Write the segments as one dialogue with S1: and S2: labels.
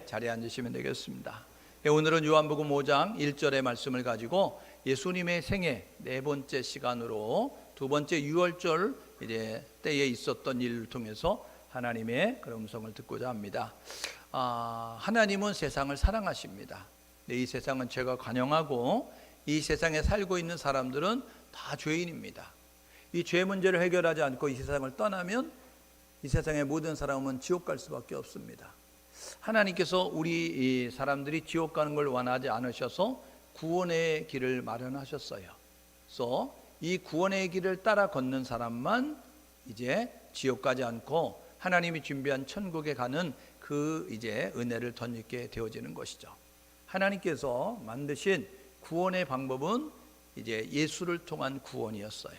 S1: 자리에 앉으시면 되겠습니다. 오늘은 요한복음 5장 1절의 말씀을 가지고 예수님의 생애 네 번째 시간으로 두 번째 유월절 때에 있었던 일을 통해서 하나님의 그런 음성을 듣고자 합니다. 하나님은 세상을 사랑하십니다. 이 세상은 죄가 관영하고 이 세상에 살고 있는 사람들은 다 죄인입니다. 이 죄 문제를 해결하지 않고 이 세상을 떠나면 이 세상의 모든 사람은 지옥 갈 수밖에 없습니다. 하나님께서 우리 사람들이 지옥 가는 걸 원하지 않으셔서 구원의 길을 마련하셨어요. 그래서 이 구원의 길을 따라 걷는 사람만 이제 지옥 가지 않고 하나님이 준비한 천국에 가는 그 이제 은혜를 덧입게 되어지는 것이죠. 하나님께서 만드신 구원의 방법은 이제 예수를 통한 구원이었어요.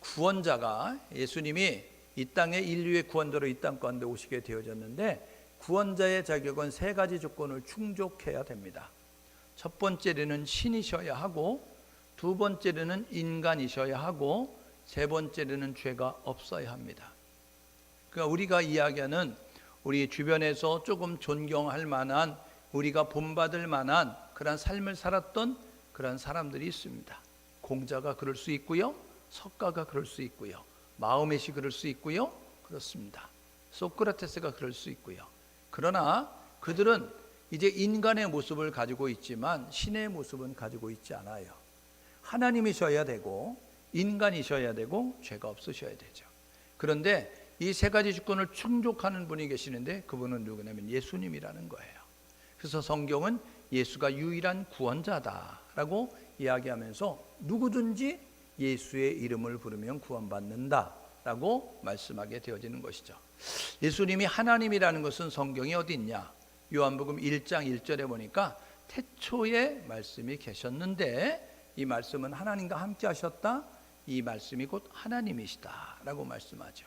S1: 구원자가 예수님이 이 땅의 인류의 구원자로 이 땅 가운데 오시게 되어졌는데 구원자의 자격은 세 가지 조건을 충족해야 됩니다. 첫 번째로는 신이셔야 하고, 두 번째로는 인간이셔야 하고, 세 번째로는 죄가 없어야 합니다. 그러니까 우리가 이야기하는 우리 주변에서 조금 존경할 만한, 우리가 본받을 만한 그런 삶을 살았던 그런 사람들이 있습니다. 공자가 그럴 수 있고요, 석가가 그럴 수 있고요, 마호멧이 그럴 수 있고요, 그렇습니다. 소크라테스가 그럴 수 있고요. 그러나 그들은 이제 인간의 모습을 가지고 있지만 신의 모습은 가지고 있지 않아요. 하나님이셔야 되고 인간이셔야 되고 죄가 없으셔야 되죠. 그런데 이 세 가지 조건을 충족하는 분이 계시는데 그분은 누구냐면 예수님이라는 거예요. 그래서 성경은 예수가 유일한 구원자다라고 이야기하면서 누구든지 예수의 이름을 부르면 구원받는다라고 말씀하게 되어지는 것이죠. 예수님이 하나님이라는 것은 성경이 어디 있냐? 요한복음 1장 1절에 보니까 태초에 말씀이 계셨는데 이 말씀은 하나님과 함께 하셨다. 이 말씀이 곧 하나님이시다라고 말씀하죠.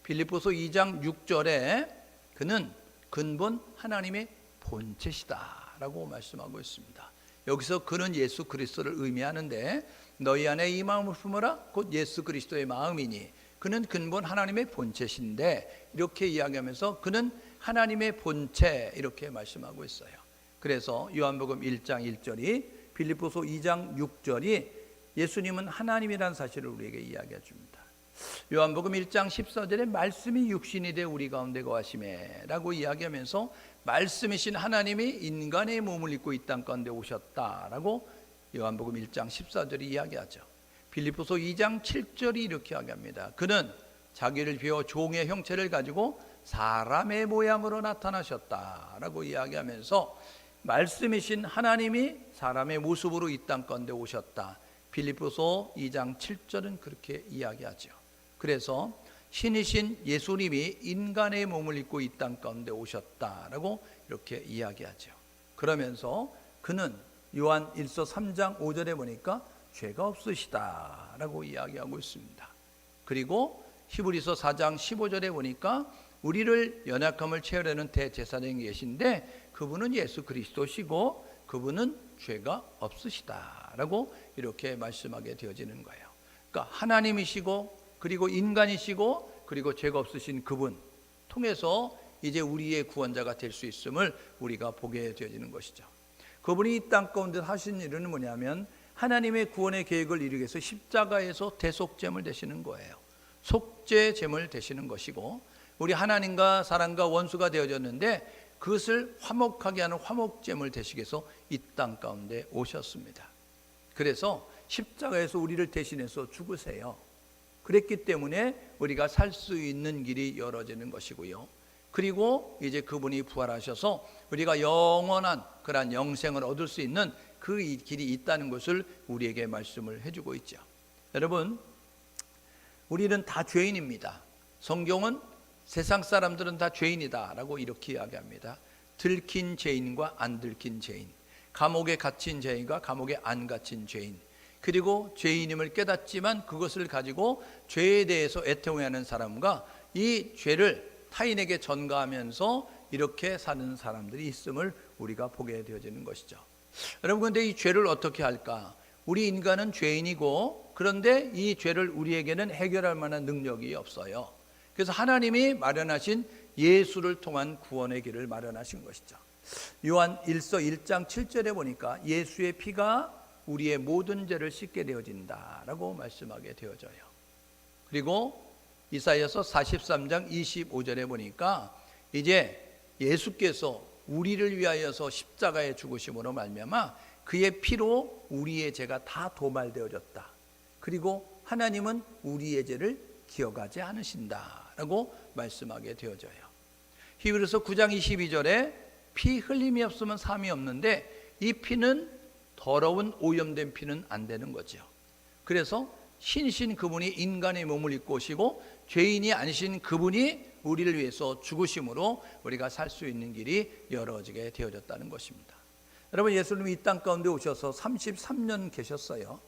S1: 빌립보서 2장 6절에 그는 근본 하나님의 본체시다라고 말씀하고 있습니다. 여기서 그는 예수 그리스도를 의미하는데 너희 안에 이 마음을 품으라 곧 예수 그리스도의 마음이니 그는 근본 하나님의 본체신데 이렇게 이야기하면서 그는 하나님의 본체 이렇게 말씀하고 있어요. 그래서 요한복음 1장 1절이 빌립보서 2장 6절이 예수님은 하나님이라는 사실을 우리에게 이야기해 줍니다. 요한복음 1장 14절에 말씀이 육신이 되 우리 가운데 거하시매 라고 이야기하면서 말씀이신 하나님이 인간의 몸을 입고 이 땅 가운데 오셨다라고 요한복음 1장 14절이 이야기하죠. 빌립보서 2장 7절이 이렇게 이야기합니다. 그는 자기를 비워 종의 형체를 가지고 사람의 모양으로 나타나셨다라고 이야기하면서 말씀이신 하나님이 사람의 모습으로 이 땅 가운데 오셨다. 빌립보서 2장 7절은 그렇게 이야기하죠. 그래서 신이신 예수님이 인간의 몸을 입고 이 땅 가운데 오셨다라고 이렇게 이야기하죠. 그러면서 그는 요한 1서 3장 5절에 보니까 죄가 없으시다라고 이야기하고 있습니다. 그리고 히브리서 4장 15절에 보니까 우리를 연약함을 채우려는 대제사장이 계신데 그분은 예수 그리스도시고 그분은 죄가 없으시다라고 이렇게 말씀하게 되어지는 거예요. 그러니까 하나님이시고 그리고 인간이시고 그리고 죄가 없으신 그분 통해서 이제 우리의 구원자가 될 수 있음을 우리가 보게 되어지는 것이죠. 그분이 이 땅 가운데 하신 일은 뭐냐면 하나님의 구원의 계획을 이루기 위해서 십자가에서 대속제물 되시는 거예요. 속죄제물 되시는 것이고 우리 하나님과 사람과 원수가 되어졌는데 그것을 화목하게 하는 화목제물 되시기 위해서 이 땅 가운데 오셨습니다. 그래서 십자가에서 우리를 대신해서 죽으세요. 그랬기 때문에 우리가 살 수 있는 길이 열어지는 것이고요. 그리고 이제 그분이 부활하셔서 우리가 영원한 그러한 영생을 얻을 수 있는 그 길이 있다는 것을 우리에게 말씀을 해주고 있죠. 여러분, 우리는 다 죄인입니다. 성경은 세상 사람들은 다 죄인이다 라고 이렇게 이야기합니다. 들킨 죄인과 안 들킨 죄인, 감옥에 갇힌 죄인과 감옥에 안 갇힌 죄인, 그리고 죄인임을 깨닫지만 그것을 가지고 죄에 대해서 애통해하는 사람과 이 죄를 타인에게 전가하면서 이렇게 사는 사람들이 있음을 우리가 보게 되어지는 것이죠. 여러분, 그런데 이 죄를 어떻게 할까? 우리 인간은 죄인이고 그런데 이 죄를 우리에게는 해결할 만한 능력이 없어요. 그래서 하나님이 마련하신 예수를 통한 구원의 길을 마련하신 것이죠. 요한 1서 1장 7절에 보니까 예수의 피가 우리의 모든 죄를 씻게 되어진다라고 말씀하게 되어져요. 그리고 이사야서 43장 25절에 보니까 이제 예수께서 우리를 위하여서 십자가에 죽으심으로 말미암아 그의 피로 우리의 죄가 다 도말되어졌다. 그리고 하나님은 우리의 죄를 기억하지 않으신다라고 말씀하게 되어져요. 히브리서 9장 22절에 피 흘림이 없으면 삶이 없는데 이 피는 더러운 오염된 피는 안 되는 거죠. 그래서 신이신 그분이 인간의 몸을 입고 오시고 죄인이 아니신 그분이 우리를 위해서 죽으심으로 우리가 살 수 있는 길이 열어지게 되어졌다는 것입니다. 여러분, 예수님이 이 땅 가운데 오셔서 33년 계셨어요.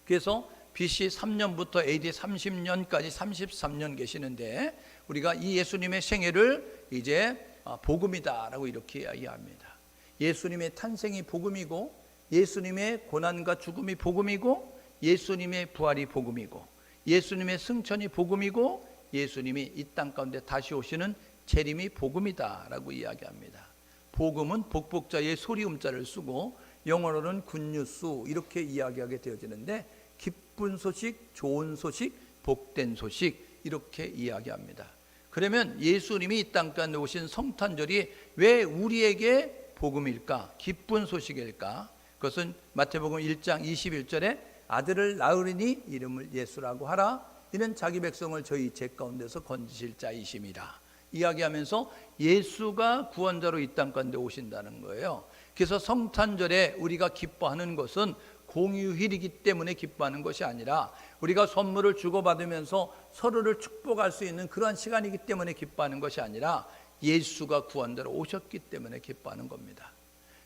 S1: 그래서 BC 3년부터 AD 30년까지 33년 계시는데 우리가 이 예수님의 생애를 이제 복음이다라고 이렇게 이야기합니다. 예수님의 탄생이 복음이고, 예수님의 고난과 죽음이 복음이고, 예수님의 부활이 복음이고, 예수님의 승천이 복음이고, 예수님이 이 땅 가운데 다시 오시는 재림이 복음이다라고 이야기합니다. 복음은 복복자의 소리음자를 쓰고 영어로는 굿뉴스 이렇게 이야기하게 되어지는데, 기쁜 소식, 좋은 소식, 복된 소식 이렇게 이야기합니다. 그러면 예수님이 이 땅 가운데 오신 성탄절이 왜 우리에게 복음일까? 기쁜 소식일까? 그것은 마태복음 1장 21절에 아들을 낳으리니 이름을 예수라고 하라. 이는 자기 백성을 저희 죄 가운데서 건지실 자이심이라. 이야기하면서 예수가 구원자로 이 땅 가운데 오신다는 거예요. 그래서 성탄절에 우리가 기뻐하는 것은 공휴일이기 때문에 기뻐하는 것이 아니라 우리가 선물을 주고받으면서 서로를 축복할 수 있는 그러한 시간이기 때문에 기뻐하는 것이 아니라 예수가 구원자로 오셨기 때문에 기뻐하는 겁니다.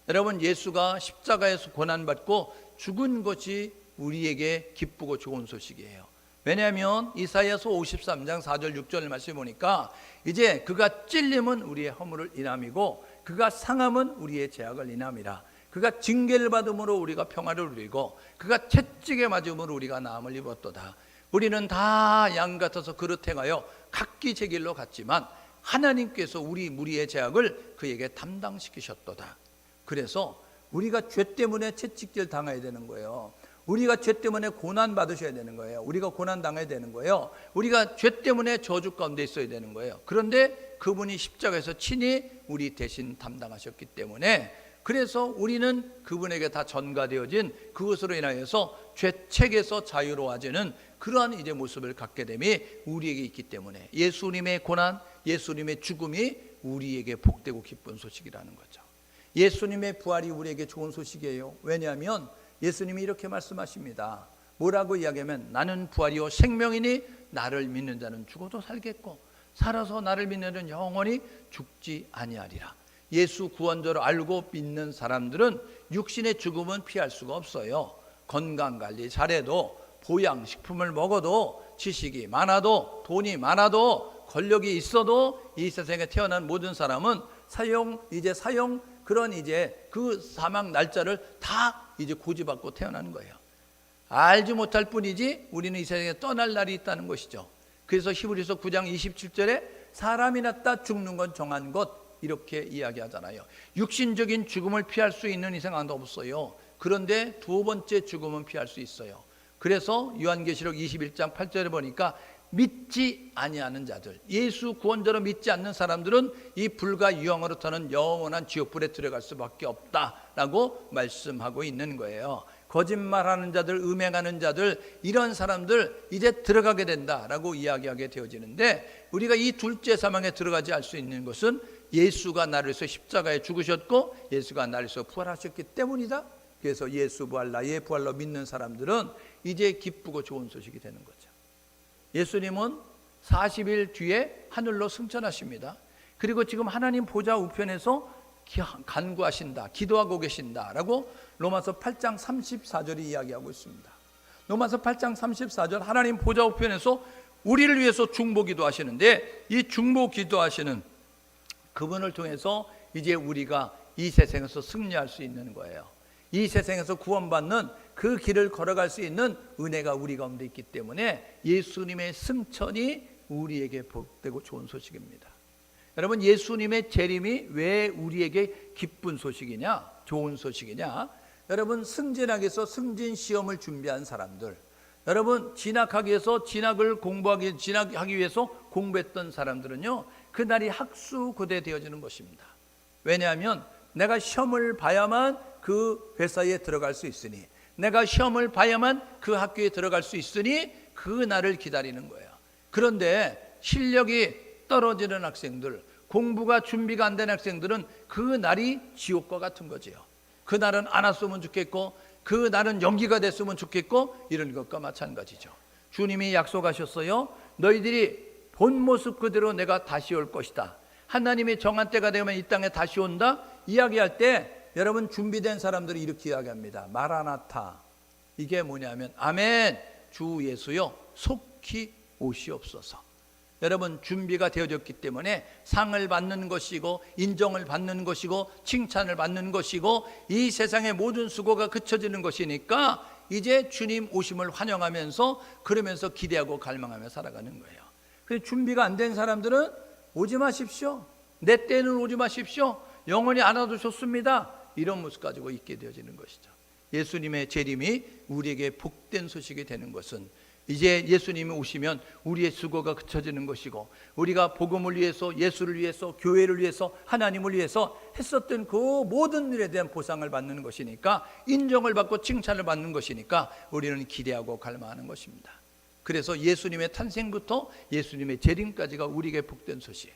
S1: 여러분, 예수가 십자가에서 고난받고 죽은 것이 우리에게 기쁘고 좋은 소식이에요. 왜냐하면 이사야서 53장 4절 6절 말씀을 보니까 이제 그가 찔림은 우리의 허물을 인함이고 그가 상함은 우리의 죄악을 인함이라. 그가 징계를 받음으로 우리가 평화를 누리고 그가 채찍에 맞음으로 우리가 나음을 입었도다. 우리는 다 양 같아서 그릇 행하여 각기 제 길로 갔지만 하나님께서 우리 무리의 죄악을 그에게 담당시키셨도다. 그래서 우리가 죄 때문에 채찍질 당해야 되는 거예요. 우리가 죄 때문에 고난 받으셔야 되는 거예요. 우리가 고난 당해야 되는 거예요. 우리가 죄 때문에 저주 가운데 있어야 되는 거예요. 그런데 그분이 십자가에서 친히 우리 대신 담당하셨기 때문에, 그래서 우리는 그분에게 다 전가되어진 그것으로 인하여서 죄책에서 자유로워지는 그러한 이제 모습을 갖게 됨이 우리에게 있기 때문에 예수님의 고난, 예수님의 죽음이 우리에게 복되고 기쁜 소식이라는 거죠. 예수님의 부활이 우리에게 좋은 소식이에요. 왜냐하면 예수님이 이렇게 말씀하십니다. 뭐라고 이야기하면 나는 부활이요 생명이니 나를 믿는 자는 죽어도 살겠고 살아서 나를 믿는 자는 영원히 죽지 아니하리라. 예수 구원자로 알고 믿는 사람들은 육신의 죽음은 피할 수가 없어요. 건강관리 잘해도, 보양식품을 먹어도, 지식이 많아도, 돈이 많아도, 권력이 있어도 이 세상에 태어난 모든 사람은 사형 그런 이제 그 사망 날짜를 다 이제 고지받고 태어나는 거예요. 알지 못할 뿐이지 우리는 이 세상에 떠날 날이 있다는 것이죠. 그래서 히브리서 9장 27절에 사람이 났다 죽는 건 정한 것 이렇게 이야기하잖아요. 육신적인 죽음을 피할 수 있는 이상 아무도 없어요. 그런데 두 번째 죽음은 피할 수 있어요. 그래서 요한계시록 21장 8절에 보니까 믿지 아니하는 자들, 예수 구원자로 믿지 않는 사람들은 이 불과 유황으로 타는 영원한 지옥불에 들어갈 수밖에 없다라고 말씀하고 있는 거예요. 거짓말하는 자들, 음행하는 자들, 이런 사람들 이제 들어가게 된다라고 이야기하게 되어지는데, 우리가 이 둘째 사망에 들어가지 않을 수 있는 것은 예수가 나를 위해서 십자가에 죽으셨고 예수가 나를 위해서 부활하셨기 때문이다. 그래서 예수 부활, 나의 부활로 믿는 사람들은 이제 기쁘고 좋은 소식이 되는 거죠. 예수님은 40일 뒤에 하늘로 승천하십니다. 그리고 지금 하나님 보좌 우편에서 간구하신다, 기도하고 계신다라고 로마서 8장 34절이 이야기하고 있습니다. 로마서 8장 34절, 하나님 보좌 우편에서 우리를 위해서 중보 기도하시는데, 이 중보 기도하시는 그분을 통해서 이제 우리가 이 세상에서 승리할 수 있는 거예요. 이 세상에서 구원받는 그 길을 걸어갈 수 있는 은혜가 우리 가운데 있기 때문에 예수님의 승천이 우리에게 복되고 좋은 소식입니다. 여러분, 예수님의 재림이 왜 우리에게 기쁜 소식이냐, 좋은 소식이냐? 여러분, 승진하기 위해서 승진 시험을 준비한 사람들, 여러분, 진학하기 위해서 진학하기 위해서 공부했던 사람들은요, 그날이 학수고대되어지는 것입니다. 왜냐하면 내가 시험을 봐야만 그 회사에 들어갈 수 있으니, 내가 시험을 봐야만 그 학교에 들어갈 수 있으니 그 날을 기다리는 거예요. 그런데 실력이 떨어지는 학생들, 공부가 준비가 안 된 학생들은 그 날이 지옥과 같은 거지요. 그 날은 안 왔으면 좋겠고, 그 날은 연기가 됐으면 좋겠고, 이런 것과 마찬가지죠. 주님이 약속하셨어요. 너희들이 본 모습 그대로 내가 다시 올 것이다. 하나님의 정한 때가 되면 이 땅에 다시 온다. 이야기할 때 여러분, 준비된 사람들이 이렇게 이야기합니다. 마라나타. 이게 뭐냐면, 아멘, 주 예수여 속히 오시옵소서. 여러분, 준비가 되어졌기 때문에 상을 받는 것이고, 인정을 받는 것이고, 칭찬을 받는 것이고, 이 세상의 모든 수고가 그쳐지는 것이니까 이제 주님 오심을 환영하면서, 그러면서 기대하고 갈망하며 살아가는 거예요. 그래서 준비가 안 된 사람들은 오지 마십시오. 내 때는 오지 마십시오. 영원히 안 와도 좋습니다. 이런 모습 가지고 있게 되어지는 것이죠. 예수님의 재림이 우리에게 복된 소식이 되는 것은, 이제 예수님이 오시면 우리의 수고가 그쳐지는 것이고, 우리가 복음을 위해서, 예수를 위해서, 교회를 위해서, 하나님을 위해서 했었던 그 모든 일에 대한 보상을 받는 것이니까, 인정을 받고 칭찬을 받는 것이니까 우리는 기대하고 갈망하는 것입니다. 그래서 예수님의 탄생부터 예수님의 재림까지가 우리에게 복된 소식.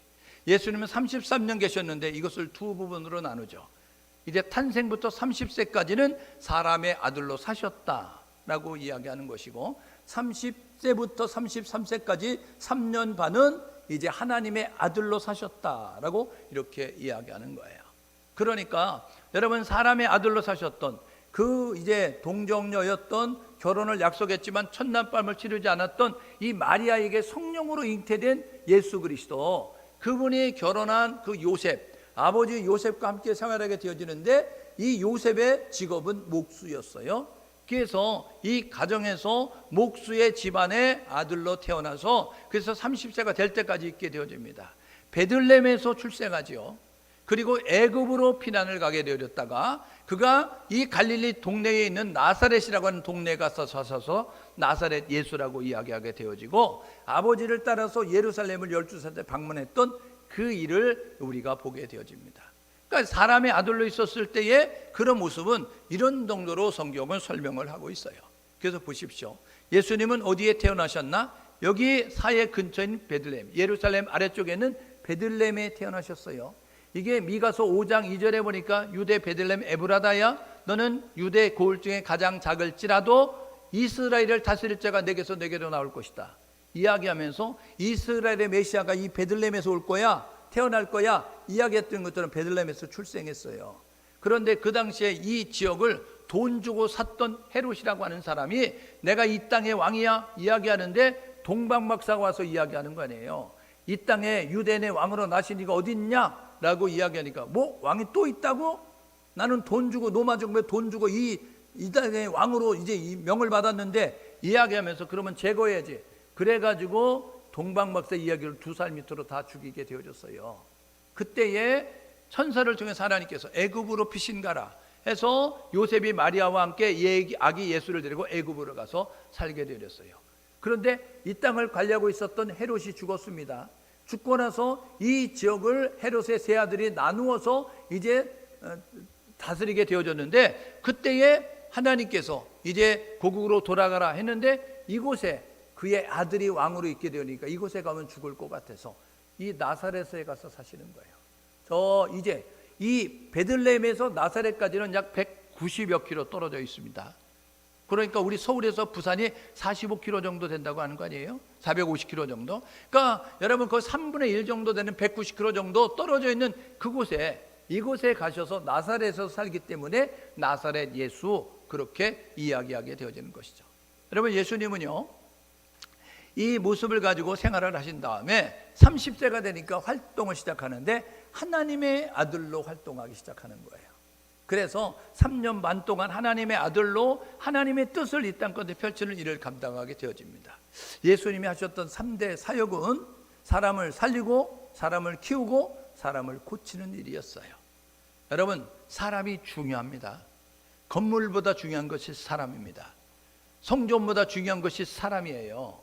S1: 예수님은 33년 계셨는데 이것을 두 부분으로 나누죠. 이제 탄생부터 30세까지는 사람의 아들로 사셨다라고 이야기하는 것이고, 30세부터 33세까지 3년 반은 이제 하나님의 아들로 사셨다라고 이렇게 이야기하는 거예요. 그러니까 여러분, 사람의 아들로 사셨던 그 이제 동정녀였던, 결혼을 약속했지만 첫날밤을 치르지 않았던 이 마리아에게 성령으로 잉태된 예수 그리스도, 그분이 결혼한 그 요셉, 아버지 요셉과 함께 생활하게 되어지는데, 이 요셉의 직업은 목수였어요. 그래서 이 가정에서 목수의 집안의 아들로 태어나서, 그래서 30세가 될 때까지 있게 되어집니다. 베들레헴에서 출생하지요. 그리고 애굽으로 피난을 가게 되었다가 그가 이 갈릴리 동네에 있는 나사렛이라고 하는 동네에 가서 사셔서 나사렛 예수라고 이야기하게 되어지고, 아버지를 따라서 예루살렘을 12살 때 방문했던 그 일을 우리가 보게 되어집니다. 그러니까 사람의 아들로 있었을 때의 그런 모습은 이런 정도로 성경은 설명을 하고 있어요. 그래서 보십시오. 예수님은 어디에 태어나셨나? 여기 사해 근처인 베들레헴, 예루살렘 아래쪽에는 베들레헴에 태어나셨어요. 이게 미가서 5장 2절에 보니까 유대 베들레헴 에브라다야, 너는 유대 고을 중에 가장 작을지라도 이스라엘을 다스릴 자가 내게서 내게로 나올 것이다. 이야기하면서 이스라엘의 메시아가 이 베들레헴에서 올 거야, 태어날 거야, 이야기했던 것처럼 베들레헴에서 출생했어요. 그런데 그 당시에 이 지역을 돈 주고 샀던 헤롯이라고 하는 사람이 내가 이 땅의 왕이야 이야기하는데, 동방박사가 와서 이야기하는 거 아니에요. 이 땅에 유대인의 왕으로 나신 이가 어디 있냐? 라고 이야기하니까, 뭐 왕이 또 있다고? 나는 돈 주고, 로마 정부에 돈 주고 이 땅의 왕으로 이제 이 명을 받았는데, 이야기하면서 그러면 제거해야지. 그래가지고 동방박사 이야기를 2살 밑으로 다 죽이게 되어졌어요. 그때에 천사를 통해서 하나님께서 애굽으로 피신 가라 해서 요셉이 마리아와 함께 아기 예수를 데리고 애굽으로 가서 살게 되었어요. 그런데 이 땅을 관리하고 있었던 헤롯이 죽었습니다. 죽고 나서 이 지역을 헤롯의 세 아들이 나누어서 이제 다스리게 되어졌는데, 그때에 하나님께서 이제 고국으로 돌아가라 했는데, 이곳에 그의 아들이 왕으로 있게 되니까 이곳에 가면 죽을 것 같아서 이 나사렛에 가서 사시는 거예요. 이제 이 베들레헴에서 나사렛까지는 약 190여 킬로 떨어져 있습니다. 그러니까 우리 서울에서 부산이 45km 정도 된다고 하는 거 아니에요? 450km 정도. 그러니까 여러분 그 3분의 1 정도 되는 190km 정도 떨어져 있는 그곳에, 이곳에 가셔서 나사렛에서 살기 때문에 나사렛 예수, 그렇게 이야기하게 되어지는 것이죠. 여러분, 예수님은요 이 모습을 가지고 생활을 하신 다음에 30세가 되니까 활동을 시작하는데, 하나님의 아들로 활동하기 시작하는 거예요. 그래서 3년 반 동안 하나님의 아들로 하나님의 뜻을 이 땅가운데 펼치는 일을 감당하게 되어집니다. 예수님이 하셨던 3대 사역은 사람을 살리고 사람을 키우고 사람을 고치는 일이었어요. 여러분, 사람이 중요합니다. 건물보다 중요한 것이 사람입니다. 성전보다 중요한 것이 사람이에요.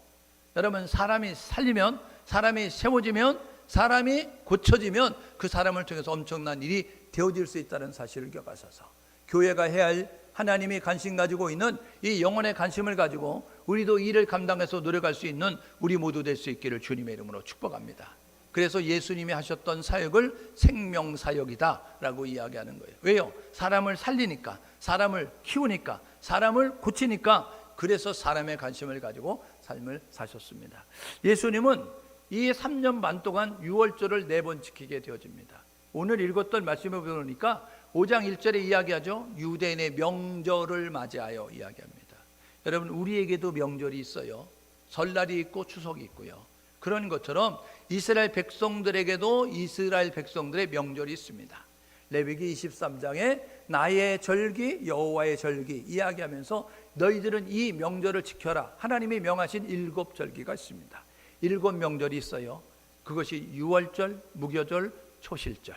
S1: 여러분, 사람이 살리면, 사람이 세워지면, 사람이 고쳐지면 그 사람을 통해서 엄청난 일이 되어질 수 있다는 사실을 기억하셔서 교회가 해야 할, 하나님이 관심 가지고 있는 이 영혼의 관심을 가지고 우리도 일을 감당해서 노력할 수 있는 우리 모두 될 수 있기를 주님의 이름으로 축복합니다. 그래서 예수님이 하셨던 사역을 생명사역이다 라고 이야기하는 거예요. 왜요? 사람을 살리니까, 사람을 키우니까, 사람을 고치니까, 그래서 사람의 관심을 가지고 삶을 사셨습니다. 예수님은 이 3년 반 동안 유월절을 4번 지키게 되어집니다. 오늘 읽었던 말씀을 보니까 5장 1절에 이야기하죠. 유대인의 명절을 맞이하여 이야기합니다. 여러분, 우리에게도 명절이 있어요. 설날이 있고 추석이 있고요. 그런 것처럼 이스라엘 백성들에게도 이스라엘 백성들의 명절이 있습니다. 레위기 23장에 나의 절기, 여호와의 절기 이야기하면서 너희들은 이 명절을 지켜라. 하나님이 명하신 7절기가 있습니다. 7명절이 있어요. 그것이 유월절, 무교절, 초실절,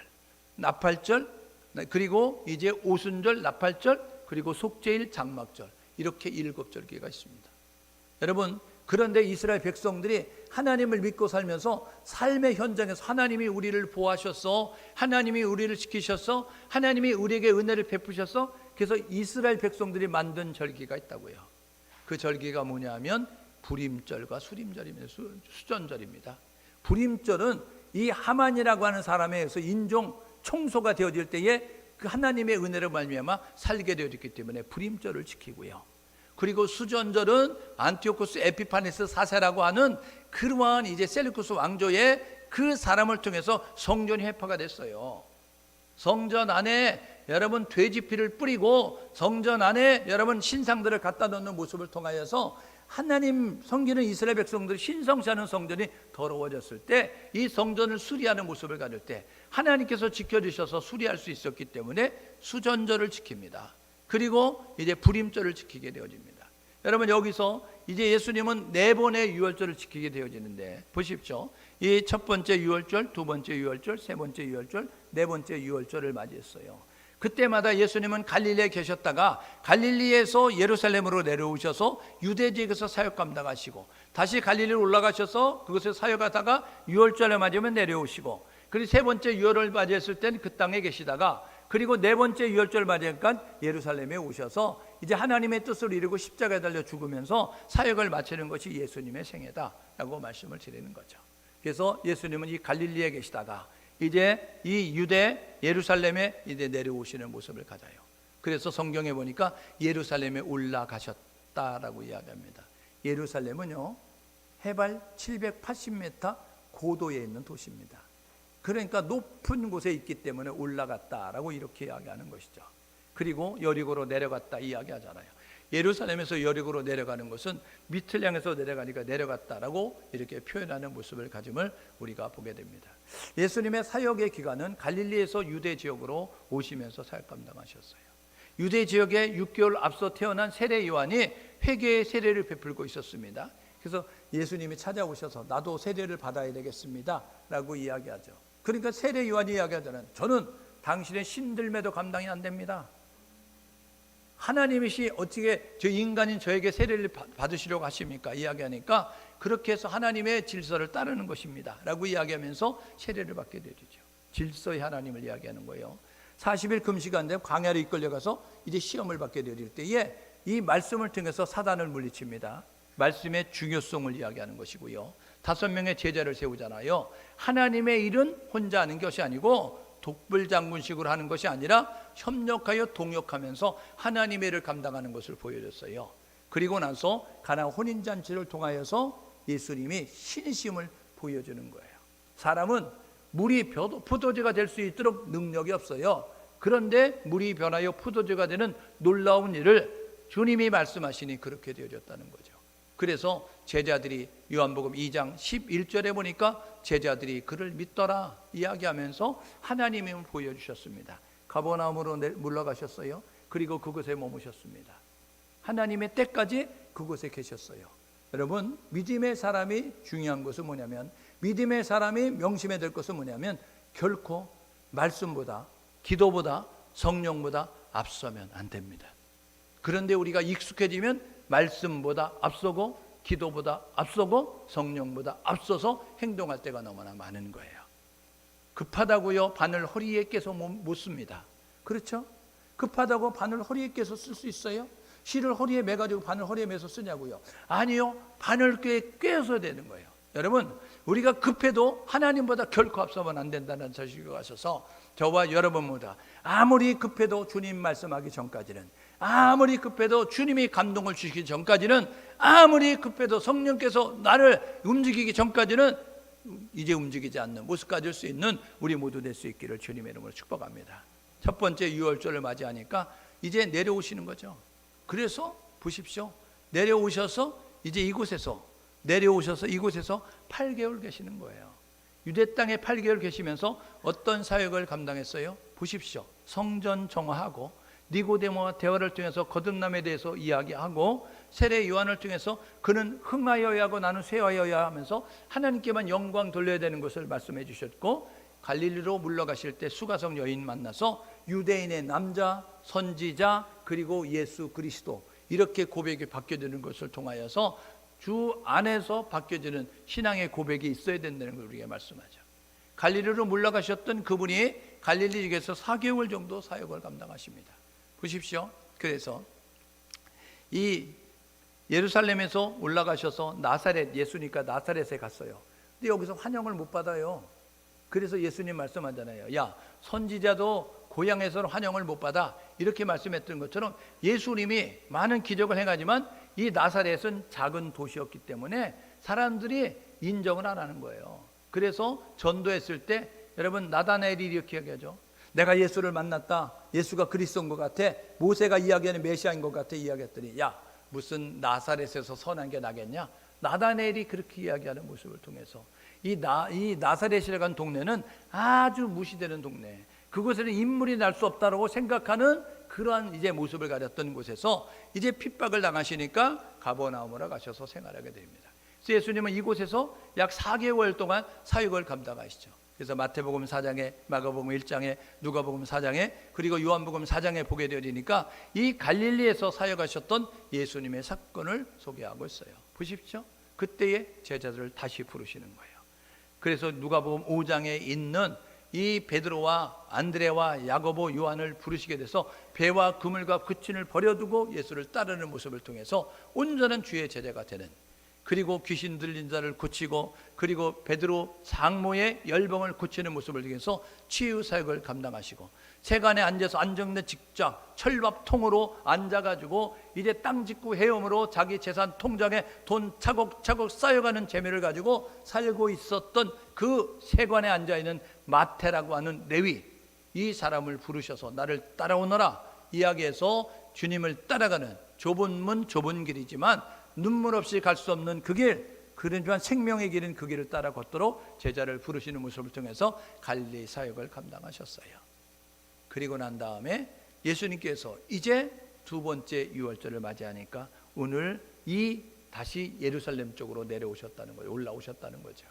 S1: 나팔절, 그리고 이제 오순절, 나팔절, 그리고 속죄일, 장막절, 이렇게 7절기가 있습니다. 여러분, 그런데 이스라엘 백성들이 하나님을 믿고 살면서 삶의 현장에서 하나님이 우리를 보호하셨어, 하나님이 우리를 지키셨어, 하나님이 우리에게 은혜를 베푸셨어. 그래서 이스라엘 백성들이 만든 절기가 있다고요. 그 절기가 뭐냐면 불임절과 수림절입니다. 수전절입니다. 불임절은 이 하만이라고 하는 사람에 의해서 인종 총소가 되어질 때에 그 하나님의 은혜를 말미암아 살게 되어졌기 때문에 불임절을 지키고요. 그리고 수전절은 안티오코스 에피파네스 4세라고 하는 그러한 이제 셀루쿠스 왕조의 그 사람을 통해서 성전이 회파가 됐어요. 성전 안에 여러분 돼지피를 뿌리고 성전 안에 여러분 신상들을 갖다 놓는 모습을 통하여서 하나님 섬기는 이스라엘 백성들이 신성시하는 성전이 더러워졌을 때 이 성전을 수리하는 모습을 가질 때 하나님께서 지켜주셔서 수리할 수 있었기 때문에 수전절을 지킵니다. 그리고 이제 불임절을 지키게 되어집니다. 여러분, 여기서 이제 예수님은 4번의 유월절을 지키게 되어지는데 보십시오. 이 첫 번째 유월절, 두 번째 유월절, 세 번째 유월절, 네 번째 유월절을 맞이했어요. 그때마다 예수님은 갈릴리에 계셨다가 갈릴리에서 예루살렘으로 내려오셔서 유대 지역에서 사역 감당하시고 다시 갈릴리로 올라가셔서 그곳에 사역하다가 유월절을 맞으면 내려오시고, 그리고 세 번째 유월을 맞이했을 땐 그 땅에 계시다가, 그리고 네 번째 유월절을 맞이하니까 예루살렘에 오셔서 이제 하나님의 뜻을 이루고 십자가에 달려 죽으면서 사역을 마치는 것이 예수님의 생애다라고 말씀을 드리는 거죠. 그래서 예수님은 이 갈릴리에 계시다가 이제 이 유대 예루살렘에 이제 내려오시는 모습을 가져요. 그래서 성경에 보니까 예루살렘에 올라가셨다라고 이야기합니다. 예루살렘은요, 해발 780m 고도에 있는 도시입니다. 그러니까 높은 곳에 있기 때문에 올라갔다라고 이렇게 이야기하는 것이죠. 그리고 여리고로 내려갔다 이야기하잖아요. 예루살렘에서 여리고로 내려가는 것은 밑을 향해서 내려가니까 내려갔다라고 이렇게 표현하는 모습을 가짐을 우리가 보게 됩니다. 예수님의 사역의 기간은 갈릴리에서 유대 지역으로 오시면서 사역 감당하셨어요. 유대 지역에 6개월 앞서 태어난 세례 요한이 회개의 세례를 베풀고 있었습니다. 그래서 예수님이 찾아오셔서 나도 세례를 받아야 되겠습니다 라고 이야기하죠. 그러니까 세례 요한이 이야기하잖아요. 저는 당신의 신들매도 감당이 안 됩니다. 하나님이시 어떻게 저 인간인 저에게 세례를 받으시려고 하십니까? 이야기하니까 그렇게 해서 하나님의 질서를 따르는 것입니다 라고 이야기하면서 세례를 받게 되죠. 질서의 하나님을 이야기하는 거예요. 40일 금식한 다음에 광야로 이끌려가서 이제 시험을 받게 될 때에 이 말씀을 통해서 사단을 물리칩니다. 말씀의 중요성을 이야기하는 것이고요. 5명의 제자를 세우잖아요. 하나님의 일은 혼자 하는 것이 아니고 독불장군식으로 하는 것이 아니라 협력하여 동역하면서 하나님의 일을 감당하는 것을 보여줬어요. 그리고 나서 가나 혼인잔치를 통하여서 예수님이 신심을 보여주는 거예요. 사람은 물이 포도주가 될 수 있도록 능력이 없어요. 그런데 물이 변하여 포도주가 되는 놀라운 일을 주님이 말씀하시니 그렇게 되어졌다는 거죠. 그래서 제자들이 요한복음 2장 11절에 보니까 제자들이 그를 믿더라 이야기하면서 하나님을 보여주셨습니다. 가버나움으로 물러가셨어요. 그리고 그곳에 머무셨습니다. 하나님의 때까지 그곳에 계셨어요. 여러분, 믿음의 사람이 중요한 것은 뭐냐면 믿음의 사람이 명심해야 될 것은 뭐냐면 결코 말씀보다, 기도보다, 성령보다 앞서면 안 됩니다. 그런데 우리가 익숙해지면 말씀보다 앞서고 기도보다 앞서고 성령보다 앞서서 행동할 때가 너무나 많은 거예요. 급하다고요 바늘 허리에 껴서 못 씁니다. 그렇죠? 급하다고 바늘 허리에 껴서 쓸 수 있어요? 실을 허리에 매가지고 바늘 허리에 매서 쓰냐고요? 아니요, 바늘 꾀에 꿰어서 되는 거예요. 여러분, 우리가 급해도 하나님보다 결코 앞서면 안 된다는 사실을 아셔서 저와 여러분보다 아무리 급해도 주님 말씀하기 전까지는, 아무리 급해도 주님이 감동을 주시기 전까지는, 아무리 급해도 성령께서 나를 움직이기 전까지는 이제 움직이지 않는 모습 가질 수 있는 우리 모두 될 수 있기를 주님의 이름으로 축복합니다. 첫 번째 유월절을 맞이하니까 이제 내려오시는 거죠. 그래서 보십시오. 내려오셔서 이제 이곳에서 8개월 계시는 거예요. 유대 땅에 8개월 계시면서 어떤 사역을 감당했어요? 보십시오. 성전 정화하고 니고데모와 대화를 통해서 거듭남에 대해서 이야기하고 세례 요한을 통해서 그는 흥하여야 하고 나는 쇠하여야 하면서 하나님께만 영광 돌려야 되는 것을 말씀해 주셨고, 갈릴리로 물러가실 때 수가성 여인 만나서 유대인의 남자, 선지자, 그리고 예수 그리스도, 이렇게 고백이 바뀌어지는 것을 통하여서 주 안에서 바뀌어지는 신앙의 고백이 있어야 된다는 걸 우리가 말씀하죠. 갈릴리로 물러가셨던 그분이 갈릴리 지역에서 4개월 정도 사역을 감당하십니다. 보십시오. 그래서 이 예루살렘에서 올라가셔서 나사렛, 예수니까 나사렛에 갔어요. 근데 여기서 환영을 못 받아요. 그래서 예수님 말씀하잖아요. 야, 선지자도 고향에서는 환영을 못 받아. 이렇게 말씀했던 것처럼 예수님이 많은 기적을 행하지만 이 나사렛은 작은 도시였기 때문에 사람들이 인정을 안 하는 거예요. 그래서 전도했을 때 여러분 나다나엘이 이렇게 얘기하죠. 내가 예수를 만났다. 예수가 그리스도인 것 같아. 모세가 이야기하는 메시아인 것 같아. 이야기했더니 야, 무슨 나사렛에서 선한 게 나겠냐? 나다나엘이 그렇게 이야기하는 모습을 통해서 이 나사렛이라고 하는 동네는 아주 무시되는 동네, 그곳에는 인물이 날 수 없다고 생각하는 그러한 이제 모습을 가졌던 곳에서 이제 핍박을 당하시니까 가버나움으로 가셔서 생활하게 됩니다. 그래서 예수님은 이곳에서 약 4개월 동안 사역을 감당하시죠. 그래서 마태복음 4장에, 마가복음 1장에, 누가복음 4장에, 그리고 요한복음 4장에 보게 되니까 이 갈릴리에서 사역하셨던 예수님의 사건을 소개하고 있어요. 보십시오. 그때의 제자들을 다시 부르시는 거예요. 그래서 누가복음 5장에 있는 이 베드로와 안드레와 야고보, 요한을 부르시게 돼서 배와 그물과 그친을 버려두고 예수를 따르는 모습을 통해서 온전한 주의 제자가 되는, 그리고 귀신 들린 자를 고치고, 그리고 베드로 장모의 열병을 고치는 모습을 통해서 치유 사역을 감당하시고, 세간에 앉아서 안정된 직장 철밥통으로 앉아가지고 이제 땅 짓고 헤엄으로 자기 재산 통장에 돈 차곡차곡 쌓여가는 재미를 가지고 살고 있었던 그 세관에 앉아있는 마태라고 하는 레위, 이 사람을 부르셔서 나를 따라오너라 이야기해서 주님을 따라가는, 좁은 문 좁은 길이지만 눈물 없이 갈 수 없는 그 길, 그러지만 생명의 길은 그 길을 따라 걷도록 제자를 부르시는 모습을 통해서 갈릴리 사역을 감당하셨어요. 그리고 난 다음에 예수님께서 이제 두 번째 유월절을 맞이하니까 오늘 다시 예루살렘 쪽으로 내려오셨다는 거예요. 올라오셨다는 거죠.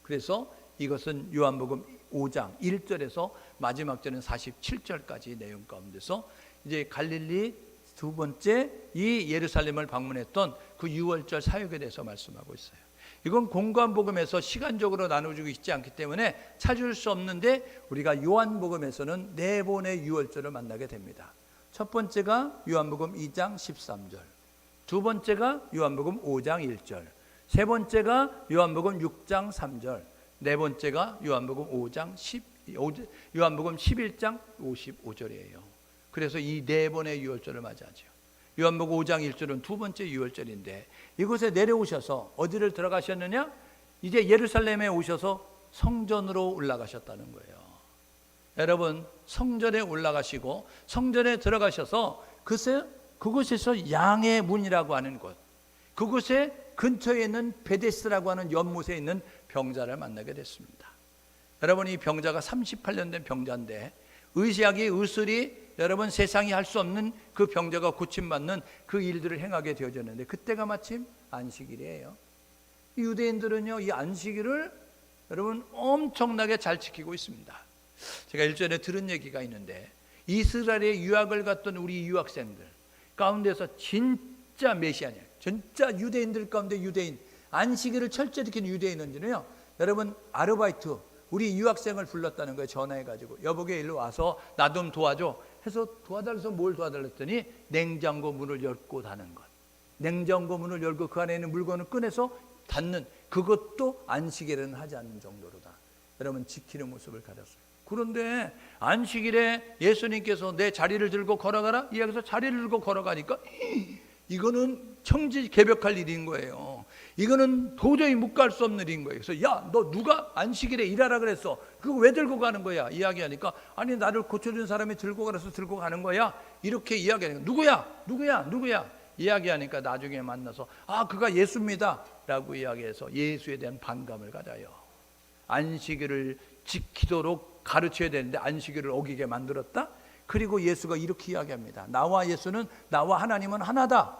S1: 그래서 이것은 요한복음 5장 1절에서 마지막 절은 47절까지 내용 가운데서 이제 갈릴리 두 번째 이 예루살렘을 방문했던 그 유월절 사역에 대해서 말씀하고 있어요. 이건 공관복음에서 시간적으로 나눠주고 있지 않기 때문에 찾을 수 없는데 우리가 요한복음에서는 네 번의 유월절을 만나게 됩니다. 첫 번째가 요한복음 2장 13절, 두 번째가 요한복음 5장 1절, 세 번째가 요한복음 6장 3절, 네 번째가 요한복음 11장 55절이에요. 그래서 이 네 번의 유월절을 맞이하죠. 요한복음 5장 1절은 두 번째 유월절인데 이곳에 내려오셔서 어디를 들어가셨느냐? 이제 예루살렘에 오셔서 성전으로 올라가셨다는 거예요. 여러분, 성전에 올라가시고 성전에 들어가셔서 그곳에서 양의 문이라고 하는 곳, 그곳에 근처에 있는 베데스라고 하는 연못에 있는 병자를 만나게 됐습니다. 여러분, 이 병자가 38년 된 병자인데 의시하기 의술이 여러분 세상이 할 수 없는 그 병자가 고침받는 그 일들을 행하게 되어졌는데 그때가 마침 안식일이에요. 유대인들은요 이 안식일을 여러분 엄청나게 잘 지키고 있습니다. 제가 일전에 들은 얘기가 있는데 이스라엘에 유학을 갔던 우리 유학생들 가운데서 진짜 메시아냐, 진짜 유대인들 가운데 유대인, 안식일을 철저히 지키는 유대인은요, 여러분 아르바이트, 우리 유학생을 불렀다는 거예요. 전화해가지고 여보게 일로 와서 나 좀 도와줘 해서 도와달라서 뭘 도와달랬더니 냉장고 문을 열고 닫는 것, 냉장고 문을 열고 그 안에 있는 물건을 꺼내서 닫는, 그것도 안식일에는 하지 않는 정도로다 여러분 지키는 모습을 가졌어요. 그런데 안식일에 예수님께서 내 자리를 들고 걸어가라 이야기해서 자리를 들고 걸어가니까 이거는 청지개벽할 일인 거예요. 이거는 도저히 묵갈 수 없는 일인 거예요. 그래서 야, 너 누가 안식일에 일하라 그랬어? 그거 왜 들고 가는 거야? 이야기하니까 아니 나를 고쳐준 사람이 들고 가라서 들고 가는 거야. 이렇게 이야기하니까 누구야? 이야기하니까 나중에 만나서 아, 그가 예수입니다 라고 이야기해서 예수에 대한 반감을 가져요. 안식일을 지키도록 가르쳐야 되는데 안식일을 어기게 만들었다. 그리고 예수가 이렇게 이야기합니다. 나와 하나님은 하나다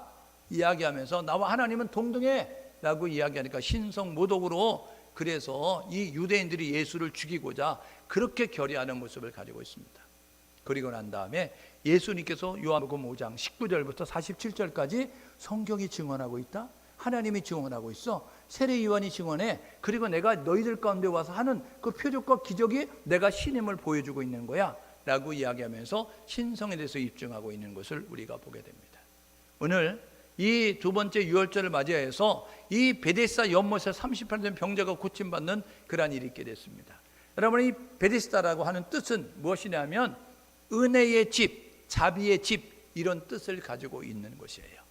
S1: 이야기하면서 나와 하나님은 동등해 라고 이야기하니까 신성모독으로, 그래서 이 유대인들이 예수를 죽이고자 그렇게 결의하는 모습을 가지고 있습니다. 그리고 난 다음에 예수님께서 요한복음 5장 19절부터 47절까지 성경이 증언하고 있다, 하나님이 증언하고 있어, 세례 요한이 증언해, 그리고 내가 너희들 가운데 와서 하는 그 표적과 기적이 내가 신임을 보여주고 있는 거야 라고 이야기하면서 신성에 대해서 입증하고 있는 것을 우리가 보게 됩니다. 오늘 이 두 번째 유월절을 맞이해서 이 베데스다 연못에 38년 병자가 고침받는 그러한 일이 있게 됐습니다. 여러분, 이 베데스다라고 하는 뜻은 무엇이냐면 은혜의 집, 자비의 집, 이런 뜻을 가지고 있는 곳이에요.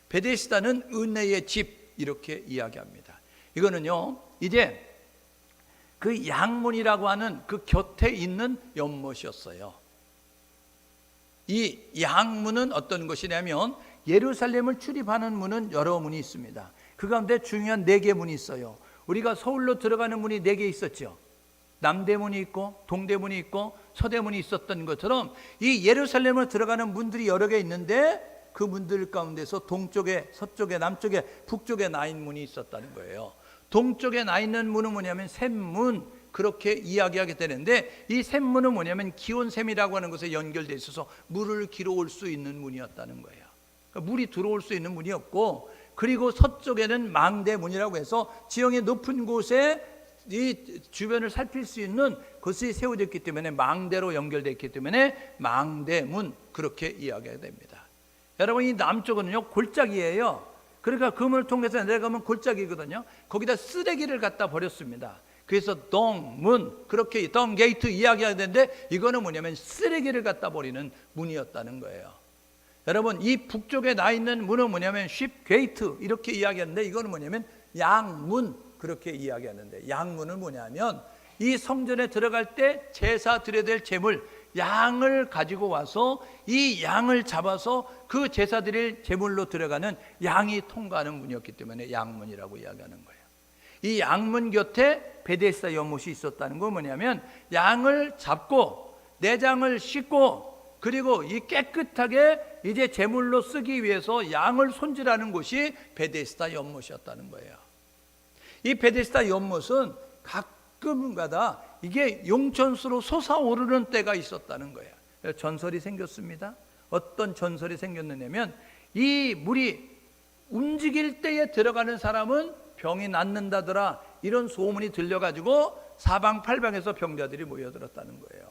S1: 베데스다는 은혜의 집 이렇게 이야기합니다. 이거는요, 이제 그 양문이라고 하는 그 곁에 있는 연못이었어요. 이 양문은 어떤 것이냐면 예루살렘을 출입하는 문은 여러 문이 있습니다. 그 가운데 중요한 4개 문이 있어요. 우리가 서울로 들어가는 문이 4개 있었죠. 남대문이 있고 동대문이 있고 서대문이 있었던 것처럼 이 예루살렘으로 들어가는 문들이 여러 개 있는데 그 문들 가운데서 동쪽에, 서쪽에, 남쪽에, 북쪽에 나 있는 문이 있었다는 거예요. 동쪽에 나 있는 문은 뭐냐면 샘문, 그렇게 이야기하게 되는데 이 샘문은 뭐냐면 기온샘이라고 하는 것에 연결되어 있어서 물을 길어올 수 있는 문이었다는 거예요. 그러니까 물이 들어올 수 있는 문이었고, 그리고 서쪽에는 망대문이라고 해서 지형의 높은 곳에 이 주변을 살필 수 있는 것이 세워졌기 때문에 망대로 연결되었기 때문에 망대문, 그렇게 이야기가 됩니다. 여러분, 이 남쪽은요 골짜기예요. 그러니까 그 문을 통해서 내려가면 골짜기거든요. 거기다 쓰레기를 갖다 버렸습니다. 그래서 덩문, 그렇게 덩게이트 이야기해야 되는데 이거는 뭐냐면 쓰레기를 갖다 버리는 문이었다는 거예요. 여러분, 이 북쪽에 나 있는 문은 뭐냐면 쉽게이트 이렇게 이야기하는데 이거는 뭐냐면 양문, 그렇게 이야기하는데 양문은 뭐냐면 이 성전에 들어갈 때 제사 드려야 될 제물 양을 가지고 와서 이 양을 잡아서 그 제사 드릴 제물로 들어가는 양이 통과하는 문이었기 때문에 양문이라고 이야기하는 거예요. 이 양문 곁에 베데스다 연못이 있었다는 건 뭐냐면 양을 잡고 내장을 씻고 그리고 이 깨끗하게 이제 제물로 쓰기 위해서 양을 손질하는 곳이 베데스다 연못이었다는 거예요. 이 베데스다 연못은 가끔가다 이게 용천수로 솟아오르는 때가 있었다는 거예요. 전설이 생겼습니다. 어떤 전설이 생겼느냐면 이 물이 움직일 때에 들어가는 사람은 병이 낫는다더라, 이런 소문이 들려가지고 사방팔방에서 병자들이 모여들었다는 거예요.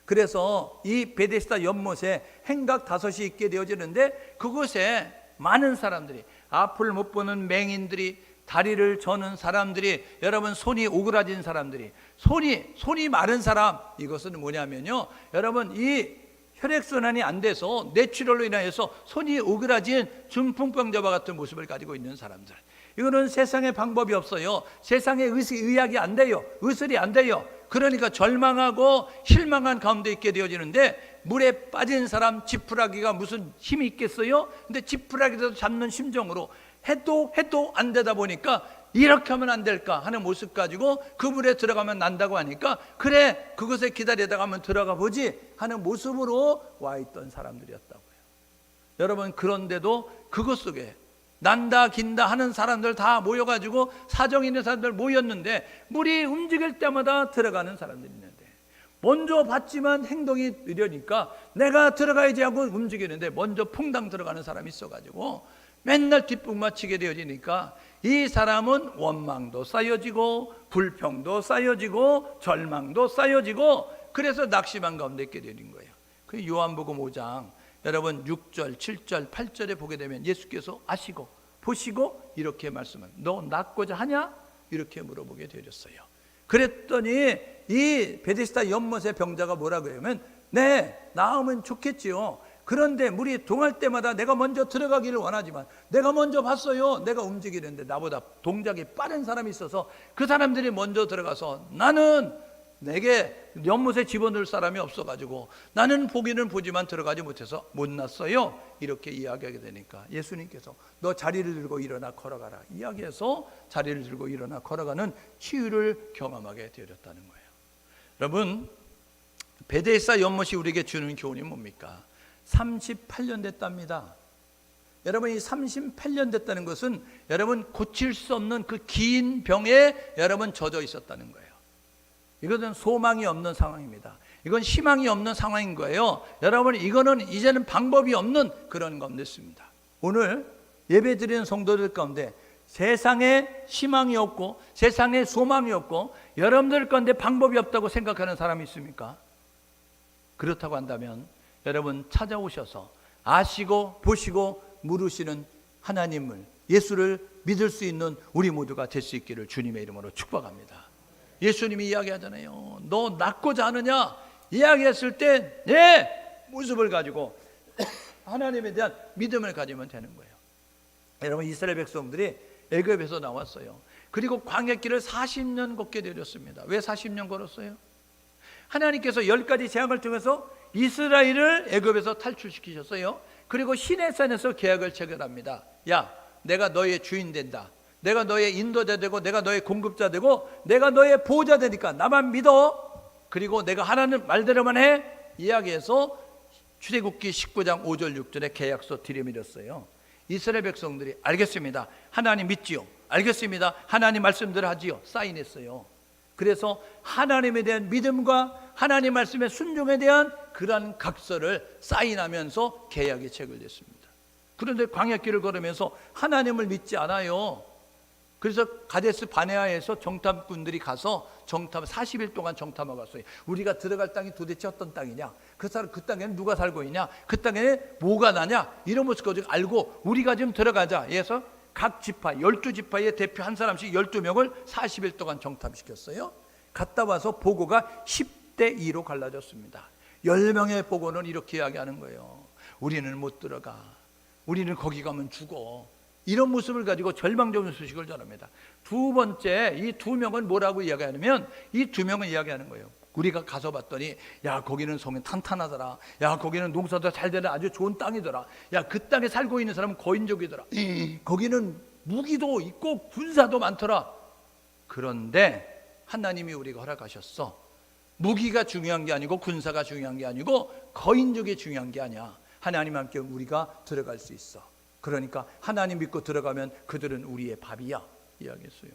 S1: 그래서 이 베데스다 연못에 행각 5이 있게 되어지는데 그곳에 많은 사람들이, 앞을 못 보는 맹인들이, 다리를 저는 사람들이, 여러분 손이 오그라진 사람들이, 손이 마른 사람, 이것은 뭐냐면요, 여러분 이 혈액순환이 안 돼서 뇌출혈로 인하여서 손이 오그라진 중풍병자와 같은 모습을 가지고 있는 사람들, 이거는 세상에 방법이 없어요. 세상에 의학이 안 돼요. 의술이 안 돼요. 그러니까 절망하고 실망한 가운데 있게 되어지는데 물에 빠진 사람 지푸라기가 무슨 힘이 있겠어요? 근데 지푸라기도 잡는 심정으로 해도 안 되다 보니까 이렇게 하면 안 될까 하는 모습 가지고 그 물에 들어가면 난다고 하니까 그래, 그것에 기다리다가 한번 들어가 보지 하는 모습으로 와 있던 사람들이었다고요. 여러분, 그런데도 그것 속에 난다 긴다 하는 사람들 다 모여가지고 사정 있는 사람들 모였는데 물이 움직일 때마다 들어가는 사람들이 있는데 먼저 봤지만 행동이 느려니까 내가 들어가야지 하고 움직이는데 먼저 퐁당 들어가는 사람이 있어가지고 맨날 뒷북맞추게 되어지니까 이 사람은 원망도 쌓여지고 불평도 쌓여지고 절망도 쌓여지고 그래서 낙심한 가운데 있게 되는 거예요. 그 요한복음 5장 여러분 6절, 7절, 8절에 보게 되면 예수께서 아시고 보시고 이렇게 말씀을 너 낫고자 하냐? 이렇게 물어보게 되었어요. 그랬더니 이 베데스다 연못의 병자가 뭐라 그러면 네, 나으면 좋겠지요. 그런데 물이 동할 때마다 내가 먼저 들어가기를 원하지만 내가 먼저 봤어요. 내가 움직이는데 나보다 동작이 빠른 사람이 있어서 그 사람들이 먼저 들어가서 나는 내게 연못에 집어넣을 사람이 없어가지고 나는 보기는 보지만 들어가지 못해서 못 났어요. 이렇게 이야기하게 되니까 예수님께서 너 자리를 들고 일어나 걸어가라 이야기해서 자리를 들고 일어나 걸어가는 치유를 경험하게 되었다는 거예요. 여러분 베데스다 연못이 우리에게 주는 교훈이 뭡니까? 38년 됐답니다. 여러분 이 38년 됐다는 것은 여러분 고칠 수 없는 그 긴 병에 여러분 젖어 있었다는 거예요. 이것은 소망이 없는 상황입니다. 이건 희망이 없는 상황인 거예요. 여러분 이거는 이제는 방법이 없는 그런 겁니다. 오늘 예배 드리는 성도들 가운데 세상에 희망이 없고 세상에 소망이 없고 여러분들 가운데 방법이 없다고 생각하는 사람이 있습니까? 그렇다고 한다면 여러분 찾아오셔서 아시고 보시고 물으시는 하나님을 예수를 믿을 수 있는 우리 모두가 될 수 있기를 주님의 이름으로 축복합니다. 예수님이 이야기하잖아요. 너 낫고자 하느냐? 이야기했을 때 네 모습을 가지고 하나님에 대한 믿음을 가지면 되는 거예요. 여러분 이스라엘 백성들이 애굽에서 나왔어요. 그리고 광야길을 40년 걷게 되었습니다. 왜 40년 걸었어요? 하나님께서 10가지 재앙을 통해서 이스라엘을 애굽에서 탈출시키셨어요. 그리고 시내산에서 계약을 체결합니다. 야, 내가 너의 주인 된다. 내가 너의 인도자 되고 내가 너의 공급자 되고 내가 너의 보호자 되니까 나만 믿어. 그리고 내가 하라는 말대로만 해. 이야기해서 출애굽기 19장 5절 6절에 계약서 들이밀었어요. 이스라엘 백성들이 알겠습니다. 하나님 믿지요. 알겠습니다. 하나님 말씀대로 하지요. 사인했어요. 그래서 하나님에 대한 믿음과 하나님 말씀의 순종에 대한 그러한 각서를 사인하면서 계약이 체결됐습니다. 그런데 광야길을 걸으면서 하나님을 믿지 않아요. 그래서 가데스 바네아에서 정탐꾼들이 가서 정탐 40일 동안 정탐하고 왔어요. 우리가 들어갈 땅이 도대체 어떤 땅이냐? 그 땅에는 누가 살고 있냐? 그 땅에 뭐가 나냐? 이런 모습을 가지고 알고 우리가 지금 들어가자. 해서 각 지파 12지파의 대표 한 사람씩 12명을 40일 동안 정탐시켰어요. 갔다 와서 보고가 10대 2로 갈라졌습니다. 10명의 보고는 이렇게 이야기하는 거예요. 우리는 못 들어가. 우리는 거기 가면 죽어. 이런 모습을 가지고 절망적인 소식을 전합니다. 두 번째 이 두 명은 뭐라고 이야기하냐면 이 두 명은 이야기하는 거예요. 우리가 가서 봤더니 야 거기는 성이 탄탄하더라. 야 거기는 농사도 잘 되는 아주 좋은 땅이더라. 야 그 땅에 살고 있는 사람은 거인족이더라. 거기는 무기도 있고 군사도 많더라. 그런데 하나님이 우리가 허락하셨어. 무기가 중요한 게 아니고 군사가 중요한 게 아니고 거인족이 중요한 게 아니야. 하나님 함께 우리가 들어갈 수 있어. 그러니까 하나님 믿고 들어가면 그들은 우리의 밥이야 이야기했어요.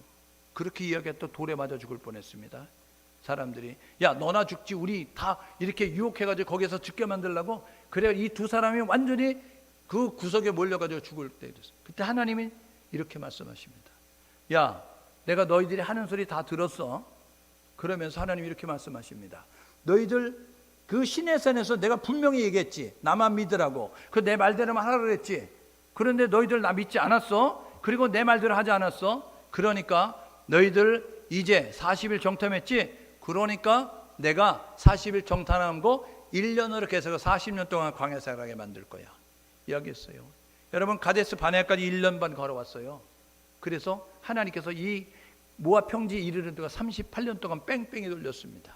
S1: 그렇게 이야기했다 돌에 맞아 죽을 뻔했습니다. 사람들이 야 너나 죽지 우리 다 이렇게 유혹해가지고 거기서 죽게 만들려고. 그래 이 두 사람이 완전히 그 구석에 몰려가지고 죽을 때 됐어요. 그때 하나님이 이렇게 말씀하십니다. 야 내가 너희들이 하는 소리 다 들었어. 그러면서 하나님이 이렇게 말씀하십니다. 너희들 그 시내산에서 내가 분명히 얘기했지. 나만 믿으라고. 그 내 말대로만 하라 그랬지. 그런데 너희들 나 믿지 않았어. 그리고 내 말대로 하지 않았어. 그러니까 너희들 이제 40일 정탐했지. 그러니까 내가 40일 정탐한 거 1년으로 계속해서 40년 동안 광야 생활하게 만들 거야 이야기했어요. 여러분 가데스 바네아까지 1년 반 걸어왔어요. 그래서 하나님께서 이 모압 평지에 이르는 동안 38년 동안 뺑뺑이 돌렸습니다.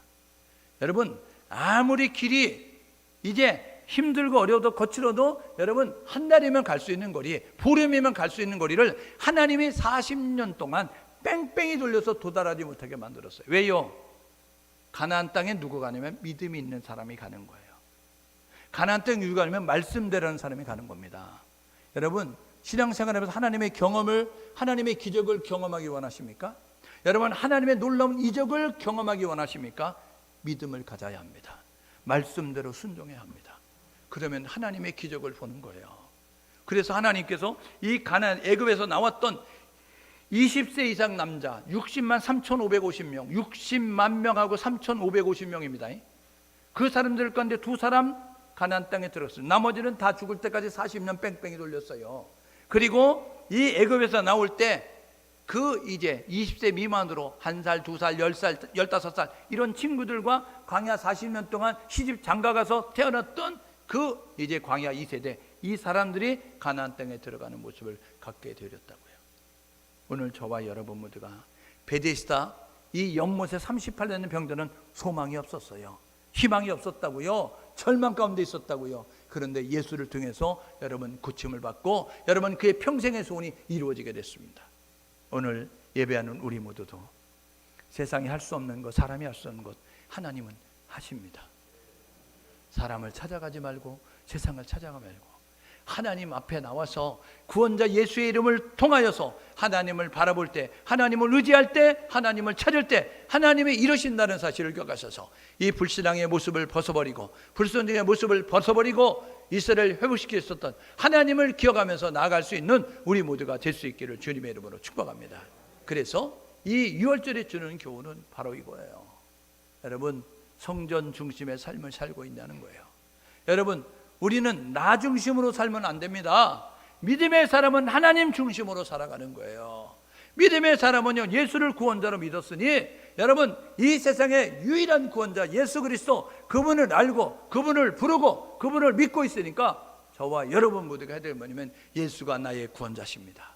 S1: 여러분 아무리 길이 이제 힘들고 어려워도 거칠어도 여러분 한 달이면 갈 수 있는 거리, 보름이면 갈 수 있는 거리를 하나님이 40년 동안 뺑뺑이 돌려서 도달하지 못하게 만들었어요. 왜요? 가나안 땅에 누구 가냐면 믿음이 있는 사람이 가는 거예요. 가나안 땅에 누구 가냐면 말씀대로 하는 사람이 가는 겁니다. 여러분 신앙생활하면서 하나님의 경험을, 하나님의 기적을 경험하기 원하십니까? 여러분, 하나님의 놀라운 이적을 경험하기 원하십니까? 믿음을 가져야 합니다. 말씀대로 순종해야 합니다. 그러면 하나님의 기적을 보는 거예요. 그래서 하나님께서 이 가나안 애굽에서 나왔던 20세 이상 남자 60만 3,550명, 60만 명하고 3,550명입니다. 그 사람들 가운데 두 사람 가나안 땅에 들었어요. 나머지는 다 죽을 때까지 40년 뺑뺑이 돌렸어요. 그리고 이 애굽에서 나올 때 그 이제 20세 미만으로 1살, 2살, 10살, 15살 이런 친구들과 광야 40년 동안 시집 장가가서 태어났던 그 이제 광야 2세대, 이 사람들이 가나안 땅에 들어가는 모습을 갖게 되었다고요. 오늘 저와 여러분 모두가 베데스다 이 연못에 38년 병들은 소망이 없었어요. 희망이 없었다고요. 절망 가운데 있었다고요. 그런데 예수를 통해서 여러분 고침을 받고 여러분 그의 평생의 소원이 이루어지게 됐습니다. 오늘 예배하는 우리 모두도 세상이 할 수 없는 것, 사람이 할 수 없는 것 하나님은 하십니다. 사람을 찾아가지 말고 세상을 찾아가 말고 하나님 앞에 나와서 구원자 예수의 이름을 통하여서 하나님을 바라볼 때, 하나님을 의지할 때, 하나님을 찾을 때 하나님이 이루신다는 사실을 기억하셔서 이 불신앙의 모습을 벗어버리고 불순종의 모습을 벗어버리고 이스라엘을 회복시켜 있었던 하나님을 기억하면서 나아갈 수 있는 우리 모두가 될 수 있기를 주님의 이름으로 축복합니다. 그래서 이 6월절에 주는 교훈은 바로 이거예요. 여러분, 성전 중심의 삶을 살고 있다는 거예요. 여러분, 우리는 나 중심으로 살면 안 됩니다. 믿음의 사람은 하나님 중심으로 살아가는 거예요. 믿음의 사람은요, 예수를 구원자로 믿었으니 여러분, 이 세상의 유일한 구원자 예수 그리스도, 그분을 알고 그분을 부르고 그분을 믿고 있으니까 저와 여러분 모두가 해야 될 뭐냐면 예수가 나의 구원자십니다.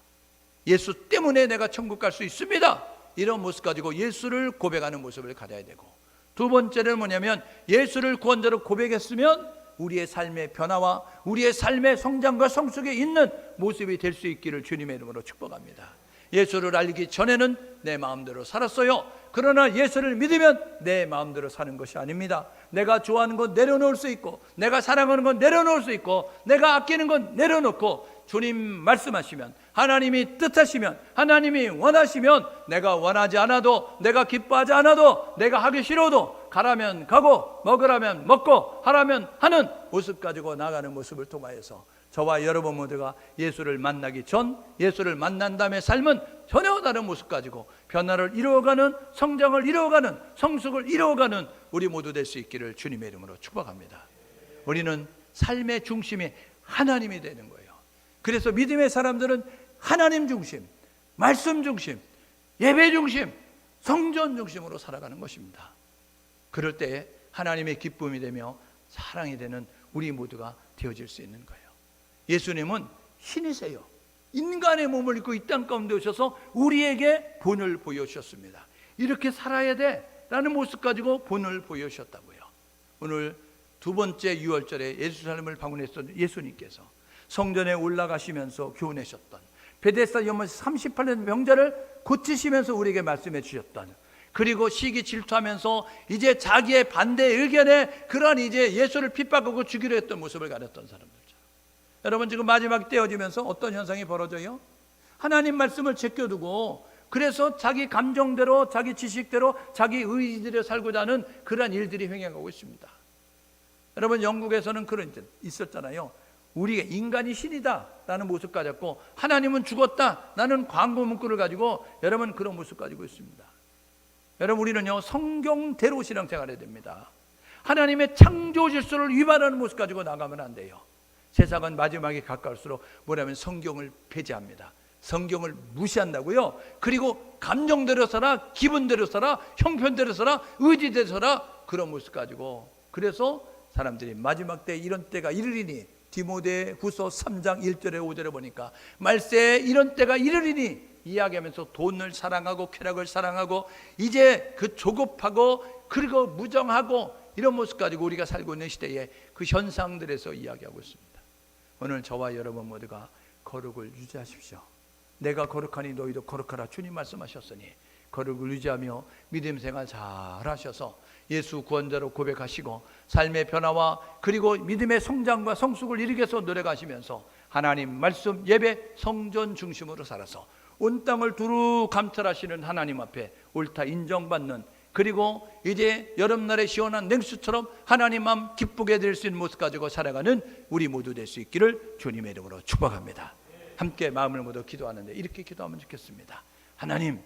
S1: 예수 때문에 내가 천국 갈 수 있습니다. 이런 모습 가지고 예수를 고백하는 모습을 가져야 되고, 두 번째는 뭐냐면 예수를 구원자로 고백했으면 우리의 삶의 변화와 우리의 삶의 성장과 성숙에 있는 모습이 될 수 있기를 주님의 이름으로 축복합니다. 예수를 알기 전에는 내 마음대로 살았어요. 그러나 예수를 믿으면 내 마음대로 사는 것이 아닙니다. 내가 좋아하는 건 내려놓을 수 있고, 내가 사랑하는 건 내려놓을 수 있고, 내가 아끼는 건 내려놓고 주님 말씀하시면, 하나님이 뜻하시면, 하나님이 원하시면 내가 원하지 않아도, 내가 기뻐하지 않아도, 내가 하기 싫어도 가라면 가고 먹으라면 먹고 하라면 하는 모습 가지고 나가는 모습을 통하여서 저와 여러분 모두가 예수를 만나기 전, 예수를 만난 다음에 삶은 전혀 다른 모습 가지고 변화를 이루어가는, 성장을 이루어가는, 성숙을 이루어가는 우리 모두 될 수 있기를 주님의 이름으로 축복합니다. 우리는 삶의 중심이 하나님이 되는 거예요. 그래서 믿음의 사람들은 하나님 중심, 말씀 중심, 예배 중심, 성전 중심으로 살아가는 것입니다. 그럴 때 하나님의 기쁨이 되며 사랑이 되는 우리 모두가 되어질 수 있는 거예요. 예수님은 신이세요. 인간의 몸을 입고 이 땅 가운데 오셔서 우리에게 본을 보여주셨습니다. 이렇게 살아야 돼라는 모습 가지고 본을 보여주셨다고요. 오늘 두 번째 유월절에 예루살렘을 방문했던 예수님께서 성전에 올라가시면서 교훈하셨던, 베데스다 연못 38년 병자를 고치시면서 우리에게 말씀해 주셨던, 그리고 시기 질투하면서 이제 자기의 반대 의견에 그러한 이제 예수를 핍박하고 죽이려 했던 모습을 가렸던 사람들. 여러분, 지금 마지막 때어지면서 어떤 현상이 벌어져요? 하나님 말씀을 제껴두고 그래서 자기 감정대로, 자기 지식대로, 자기 의지대로 살고자 하는 그러한 일들이 횡행하고 있습니다. 여러분, 영국에서는 그런 일 있었잖아요. 우리가 인간이 신이다 라는 모습 가졌고, 하나님은 죽었다 라는 광고 문구를 가지고 여러분 그런 모습 가지고 있습니다. 여러분, 우리는요 성경대로 신앙생활해야 됩니다. 하나님의 창조 질서를 위반하는 모습 가지고 나가면 안 돼요. 세상은 마지막에 가까울수록 뭐냐면 성경을 폐지합니다. 성경을 무시한다고요. 그리고 감정대로 살아, 기분대로 살아, 형편대로 살아, 의지대로 살아, 그런 모습 가지고, 그래서 사람들이 마지막 때 이런 때가 이르리니, 디모데 후서 3장 1절에 5절에 보니까 말세에 이런 때가 이르리니 이야기하면서 돈을 사랑하고 쾌락을 사랑하고 이제 그 조급하고 그리고 무정하고 이런 모습 가지고 우리가 살고 있는 시대에 그 현상들에서 이야기하고 있습니다. 오늘 저와 여러분 모두가 거룩을 유지하십시오. 내가 거룩하니 너희도 거룩하라 주님 말씀하셨으니 거룩을 유지하며 믿음 생활 잘 하셔서 예수 구원자로 고백하시고 삶의 변화와 그리고 믿음의 성장과 성숙을 이루기 위해서 노력하시면서 하나님 말씀 예배 성전 중심으로 살아서 온 땅을 두루 감찰하시는 하나님 앞에 옳다 인정받는, 그리고 이제 여름날의 시원한 냉수처럼 하나님 마음 기쁘게 될 수 있는 모습 가지고 살아가는 우리 모두 될 수 있기를 주님의 이름으로 축복합니다. 함께 마음을 모두 기도하는데 이렇게 기도하면 좋겠습니다. 하나님,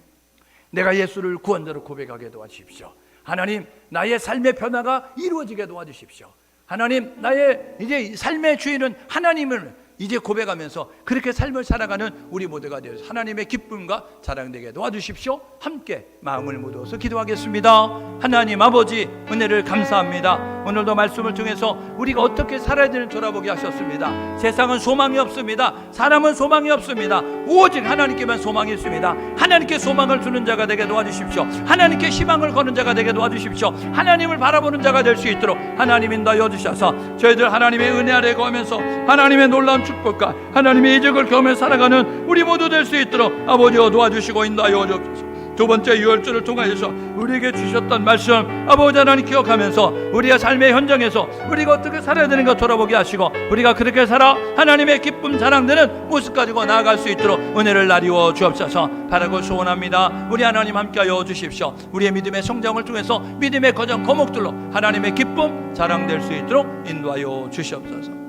S1: 내가 예수를 구원자로 고백하게 도와주십시오. 하나님, 나의 삶의 변화가 이루어지게 도와주십시오. 하나님, 나의 이제 삶의 주인은 하나님을 이제 고백하면서 그렇게 삶을 살아가는 우리 모두가 되어서 하나님의 기쁨과 자랑되게 도와주십시오. 함께 마음을 모두어서 기도하겠습니다. 하나님 아버지, 은혜를 감사합니다. 오늘도 말씀을 통해서 우리가 어떻게 살아야 되는지 돌아보게 하셨습니다. 세상은 소망이 없습니다. 사람은 소망이 없습니다. 오직 하나님께만 소망이 있습니다. 하나님께 소망을 주는 자가 되게 도와주십시오. 하나님께 희망을 거는 자가 되게 도와주십시오. 하나님을 바라보는 자가 될 수 있도록 하나님 인도하여 주셔서 저희들 하나님의 은혜 아래 거하면서 하나님의 놀라운 축복과 하나님의 이적을 경험해 살아가는 우리 모두 될 수 있도록 아버지여 도와주시고 인도하여 주옵소서. 두 번째 유월절을 통하여서 우리에게 주셨던 말씀 아버지 하나님 기억하면서 우리의 삶의 현장에서 우리가 어떻게 살아야 되는가 돌아보게 하시고 우리가 그렇게 살아 하나님의 기쁨 자랑되는 모습 가지고 나아갈 수 있도록 은혜를 나리워 주옵소서 바라고 소원합니다. 우리 하나님 함께하여 주십시오. 우리의 믿음의 성장을 통해서 믿음의 거정 거목들로 하나님의 기쁨 자랑될 수 있도록 인도하여 주시옵소서.